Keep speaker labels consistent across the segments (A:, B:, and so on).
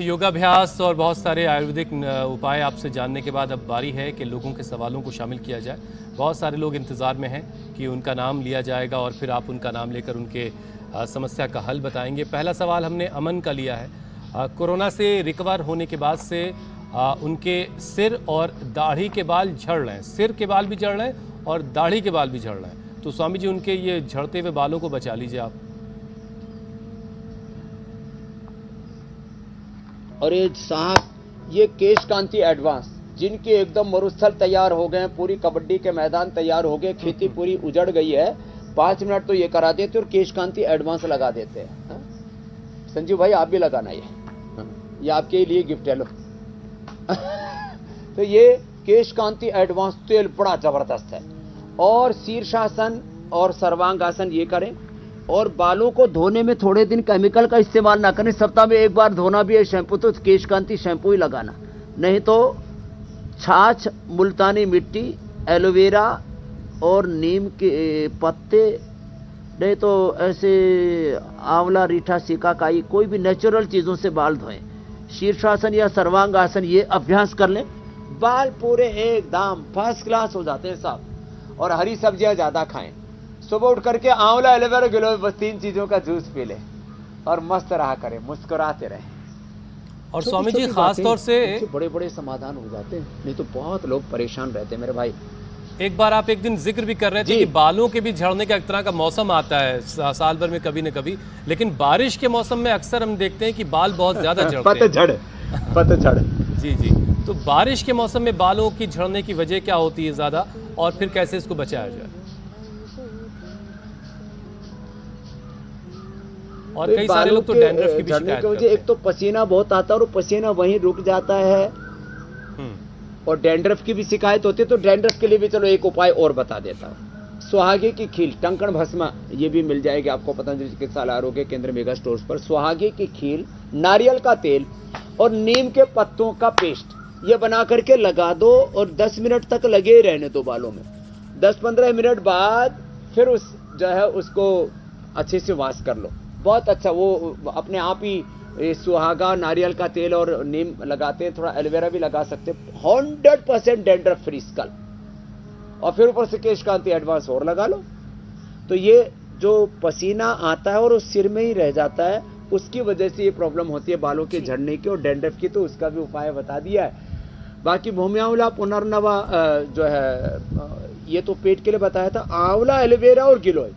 A: योगाभ्यास और बहुत सारे आयुर्वेदिक उपाय आपसे जानने के बाद अब बारी है कि लोगों के सवालों को शामिल किया जाए। बहुत सारे लोग इंतज़ार में हैं कि उनका नाम लिया जाएगा और फिर आप उनका नाम लेकर उनके समस्या का हल बताएंगे। पहला सवाल हमने अमन का लिया है। कोरोना से रिकवर होने के बाद से उनके सिर और दाढ़ी के बाल झड़ रहे हैं, सिर के बाल भी झड़ रहे हैं और दाढ़ी के बाल भी झड़ रहे हैं। तो स्वामी जी, उनके ये झड़ते हुए बालों को बचा लीजिए आप।
B: और ये साहब, ये केश कांति एडवांस, जिनके एकदम मरुस्थल तैयार हो गए, पूरी कबड्डी के मैदान तैयार हो गए, खेती पूरी उजड़ गई है, 5 मिनट तो ये करा देते और केश कांति एडवांस लगा देते हैं। संजीव भाई, आप भी लगाना ये आपके लिए गिफ्ट है, लो। तो ये केश कांति एडवांस तेल बड़ा जबरदस्त है। और शीर्षासन और सर्वांगासन ये करें। और बालों को धोने में थोड़े दिन केमिकल का इस्तेमाल ना करें, सप्ताह में एक बार धोना भी है शैम्पू, तो केश कांति शैम्पू ही लगाना, नहीं तो छाछ, मुल्तानी मिट्टी, एलोवेरा और नीम के पत्ते, नहीं तो ऐसे आंवला, रीठा, सिकाकाई, कोई भी नेचुरल चीजों से बाल धोएं। शीर्षासन या सर्वांगासन ये अभ्यास कर लें, बाल पूरे एकदम फर्स्ट क्लास हो जाते हैं साहब। और हरी सब्जियां ज्यादा खाएं, सुबह उठ करके आंवला, एलोवेरा, गिलोय, बस 3 चीजों का जूस पी ले और मस्त रहा करें, मुस्कुराते रहें।
A: और स्वामी जी, खास तौर से
B: बड़े बड़े समाधान हो जाते हैं, नहीं तो बहुत लोग परेशान रहते हैं मेरे भाई।
A: एक बार आप एक दिन जिक्र भी कर रहे थे कि बालों के भी झड़ने का एक तरह का मौसम आता है साल भर में कभी न कभी, लेकिन बारिश के मौसम में अक्सर हम देखते हैं कि बाल बहुत ज्यादा झड़ते हैं।
B: पतझड़।
A: जी जी, तो बारिश के मौसम में बालों की झड़ने की वजह क्या होती है ज्यादा, और फिर कैसे इसको बचाया जाए? और कई सारे लोग तो डैंड्रफ की भी शिकायत करते हैं।
B: एक तो पसीना बहुत आता है और पसीना वहीं रुक जाता है, और डैंड्रफ की भी शिकायत होती है। तो डैंड्रफ के लिए भी चलो एक उपाय और बता देता हूँ। सुहागे की खील, टंकण भस्मा, ये भी मिल जाएगी आपको पतंजलि चिकित्सालय आरोग्य केंद्र मेगा स्टोर्स पर। सुहागे की खील, नारियल का तेल और नीम के पत्तों का पेस्ट, ये बना करके लगा दो और 10 मिनट तक लगे रहने दो बालों में। 10-15 मिनट बाद फिर उसको अच्छे से वॉश कर लो, बहुत अच्छा। वो अपने आप ही सुहागा, नारियल का तेल और नीम लगाते हैं, थोड़ा एलोवेरा भी लगा सकते हैं, 100% डैंड्रफ फ्री स्कल। और फिर ऊपर से केश कांति एडवांस और लगा लो। तो ये जो पसीना आता है और उस सिर में ही रह जाता है, उसकी वजह से ये प्रॉब्लम होती है बालों के झड़ने की और डैंड्रफ की, तो उसका भी उपाय बता दिया है। बाकी भूमियावला, पुनर्नवा जो है ये तो पेट के लिए बताया था। आंवला, एलोवेरा और गिलोय,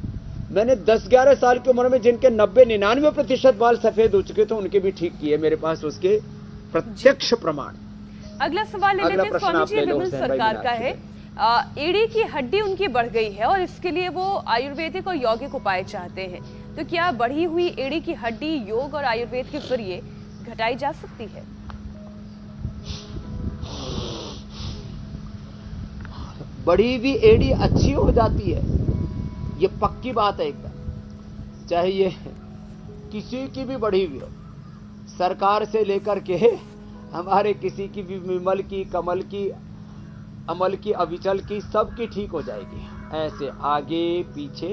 B: मैंने 10-11 साल की उम्र में जिनके 90-99% बाल सफेद हो चुके थे, उनके भी ठीक किए, मेरे पास उसके प्रत्यक्ष प्रमाण।
C: अगला सवाल ले लेते हैं स्वामी जी, विमल सरकार का है। एड़ी की हड्डी उनकी बढ़ गई है और इसके लिए वो आयुर्वेदिक और यौगिक उपाय चाहते हैं, तो क्या बढ़ी हुई एड़ी की हड्डी योग और आयुर्वेद के जरिए घटाई जा सकती है?
B: बढ़ी हुई एड़ी अच्छी हो जाती है, ये पक्की बात है एकदम, चाहे ये किसी की भी बढ़ी हुई हो, सरकार से लेकर के हमारे किसी की भी, विमल की, कमल की, अमल की, अविचल की, सबकी ठीक हो जाएगी। ऐसे आगे पीछे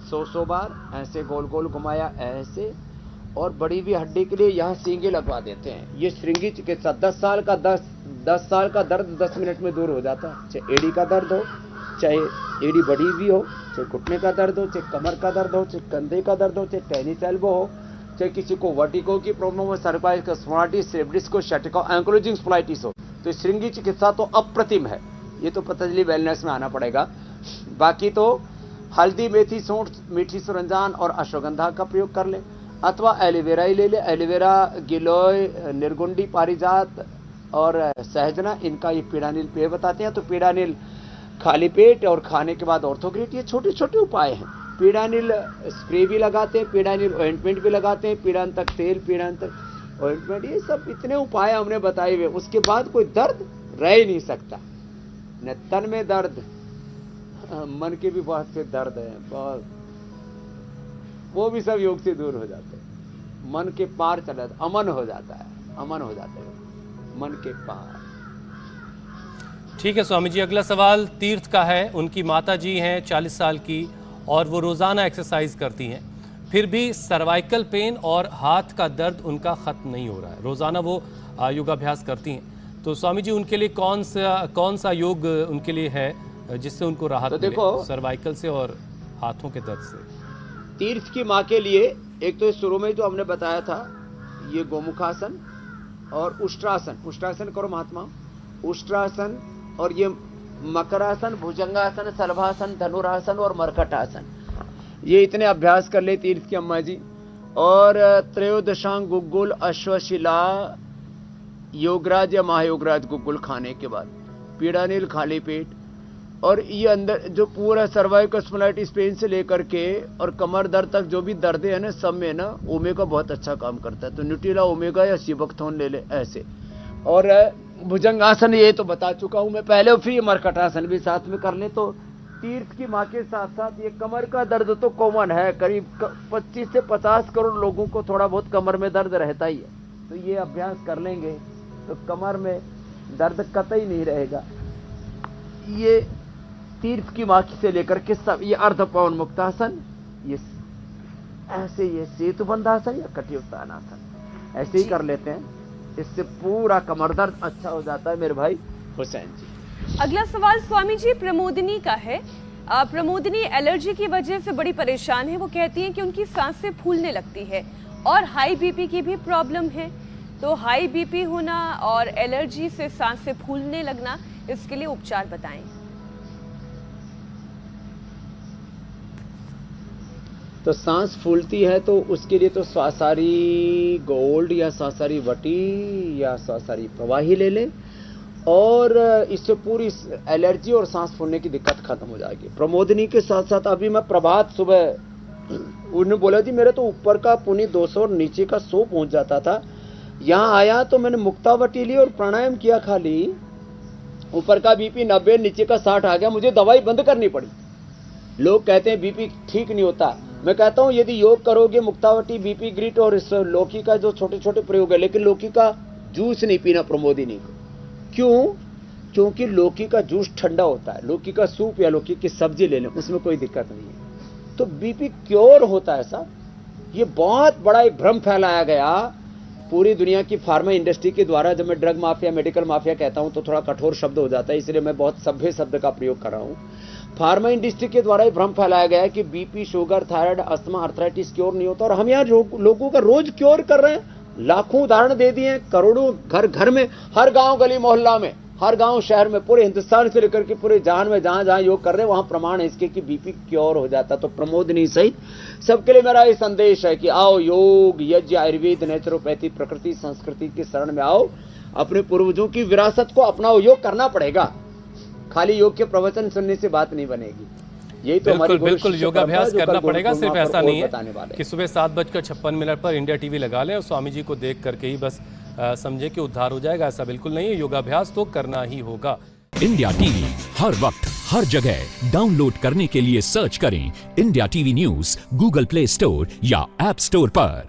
B: 100 बार ऐसे गोल गोल घुमाया ऐसे। और बढ़ी हुई हड्डी के लिए यहाँ सींगे लगवा देते हैं, ये श्रृंगी चिकित्सा। 10 साल का दर्द 10 मिनट में दूर हो जाता है, चाहे एड़ी का दर्द हो, चाहे एड़ी बढ़ी हुई हो, चाहे घुटने का दर्द हो, चाहे कमर का दर्द हो, चाहे कंधे का दर्द हो, चाहे टेनिस एल्बो हो, चाहे किसी को वर्टिगो की प्रॉब्लम हो, सर्वाइकल स्पॉन्डिलाइटिस, सेरेब्रिस, शैटिका, एंकोलॉजिंग स्पॉन्डिलाइटिस हो, तो श्रृंगी चिकित्सा तो अप्रतिम है। ये तो पतंजलि वेलनेस में आना पड़ेगा। बाकी तो हल्दी, मेथी, सौंठ, मीठी सुरंजान और अश्वगंधा का प्रयोग कर ले, अथवा एलोवेरा ही ले ले। एलोवेरा, गिलोय, निर्गुंडी, पारिजात और सहजना, इनका ये पीड़ानील पेय बताते हैं। तो पीड़ानील खाली पेट और खाने के बाद ऑर्थोग्रेट, ये छोटे छोटे उपाय हैं। पीड़ानील स्प्रे भी लगाते हैं, पीड़ानील ऑइंटमेंट भी लगाते हैं, पीड़ांतक तेल, पीड़ांतक ऑइंटमेंट, ये सब इतने उपाय हमने बताए हुए। उसके बाद कोई दर्द रह ही नहीं सकता, न तन में दर्द, मन के भी बहुत से दर्द है, बहुत, वो भी सब योग से दूर हो जाते हैं। मन के पार चला जाता, अमन हो जाता है, अमन हो जाता है मन के पार।
A: ठीक है स्वामी जी, अगला सवाल तीर्थ का है। उनकी माता जी हैं 40 साल की और वो रोज़ाना एक्सरसाइज करती हैं, फिर भी सर्वाइकल पेन और हाथ का दर्द उनका खत्म नहीं हो रहा है। रोजाना वो योगाभ्यास करती हैं। तो स्वामी जी, उनके लिए कौन सा योग उनके लिए है जिससे उनको राहत
B: तो
A: मिले
B: देखो,
A: सर्वाइकल से और हाथों के दर्द से?
B: तीर्थ की माँ के लिए एक तो शुरू में जो हमने बताया था, ये गोमुखासन और उष्ट्रासन। उष्ट्रासन करो महात्मा। उष्ट्रासन और ये मकरासन, भुजंगासन, सलभासन, धनुरासन और मरकटासन, ये इतने अभ्यास कर ले तीर्थ की अम्मा जी। और त्रयोदशांग गुग्गुल, अश्वशिला, योगराज या महायोगराज गुग्गुल खाने के बाद, पीड़ानील खाली पेट, और ये अंदर जो पूरा सर्वाइकल स्पॉन्डिलाइटिस पेन से लेकर के और कमर दर्द तक जो भी दर्द है ना, सब में ना ओमेगा बहुत अच्छा काम करता है। तो न्यूट्रिला ओमेगा या सिबकथोन ले ले ऐसे। और भुजंगासन ये तो बता चुका हूं मैं पहले, फिर ये मरकटासन भी साथ में कर ले। तो तीर्थ की माँ के साथ साथ ये कमर का दर्द तो कॉमन है, करीब 25 से 50 करोड़ लोगों को थोड़ा बहुत कमर में दर्द रहता ही है। तो ये अभ्यास कर लेंगे तो कमर में दर्द कतई नहीं रहेगा। ये तीर्थ की माँ से लेकर के सब, ये अर्धपवन मुक्तासन, ये ऐसे, ये सेतुबंधासन या कटियुत्तानासन ऐसे ही कर लेते हैं। इससे पूरा कमर दर्द अच्छा हो जाता है मेरे भाई हुसैन जी।
C: अगला सवाल स्वामी जी प्रमोदिनी का है। प्रमोदिनी एलर्जी की वजह से बड़ी परेशान है। वो कहती हैं कि उनकी सांसें फूलने लगती है और हाई बीपी की भी प्रॉब्लम है। तो हाई बीपी होना और एलर्जी से सांसें फूलने लगना, इसके लिए उपचार बताएं।
B: तो सांस फूलती है तो उसके लिए तो स्वासारी गोल्ड या स्वासारी वटी या स्वासारी प्रवाही ले लें, और इससे पूरी एलर्जी और सांस फूलने की दिक्कत खत्म हो जाएगी। प्रमोदिनी के साथ साथ अभी मैं प्रभात सुबह, उन्होंने बोला जी मेरे तो ऊपर का पुनी 200 और नीचे का 100 पहुंच जाता था। यहाँ आया तो मैंने मुक्तावटी ली और प्राणायाम किया खाली, ऊपर का बीपी 90, नीचे का 60 आ गया। मुझे दवाई बंद करनी पड़ी। लोग कहते हैं बीपी ठीक नहीं होता। मैं कहता हूं यदि योग करोगे, मुक्तावटी, बीपी ग्रिट और इस लौकी का जो छोटे छोटे प्रयोग है, लेकिन लौकी का जूस नहीं पीना प्रमोदिनी को। क्यों? क्योंकि लौकी का जूस ठंडा होता है। लौकी का सूप या लौकी की सब्जी ले लें, उसमें कोई दिक्कत नहीं है। तो बीपी क्योर होता है साहब। ये बहुत बड़ा एक भ्रम फैलाया गया पूरी दुनिया की फार्मा इंडस्ट्री के द्वारा। जब मैं ड्रग माफिया, मेडिकल माफिया कहता हूं तो थोड़ा कठोर शब्द हो जाता है, इसलिए मैं बहुत सभ्य शब्द का प्रयोग कर रहा हूं। फार्मा इंडस्ट्री के द्वारा भ्रम फैलाया गया है कि BP, sugar, thyroid, asthma, arthritis cure नहीं होता, और हम यहाँ लोगों का रोज क्योर कर रहे हैं। लाखों उदाहरण दे दिए, करोड़ों घर घर में, हर गांव गली मोहल्ला में, हर गांव शहर में, पूरे हिंदुस्तान से लेकर के पूरे जहान में जहां जहां योग कर रहे हैं वहां प्रमाण है इसके कि बीपी क्योर हो जाता। तो प्रमोदिनी सहित सबके लिए मेरा ये संदेश है कि आओ योग, यज्ञ, आयुर्वेद, नेचुरोपैथी, प्रकृति, संस्कृति की शरण में आओ। अपने पूर्वजों की विरासत को अपनाओ। योग करना पड़ेगा, खाली योग के प्रवचन सुनने से बात नहीं बनेगी। यही तो हमारी
A: बिल्कुल योगाभ्यास करना पड़ेगा। सिर्फ ऐसा नहीं है कि सुबह 7:56 पर इंडिया टीवी लगा लें और स्वामी जी को देख करके ही बस समझे कि उद्धार हो जाएगा, ऐसा बिल्कुल नहीं है। योगाभ्यास तो करना ही होगा।
D: इंडिया टीवी हर वक्त हर जगह डाउनलोड करने के लिए सर्च करें India TV news Google play store या ऐप स्टोर पर।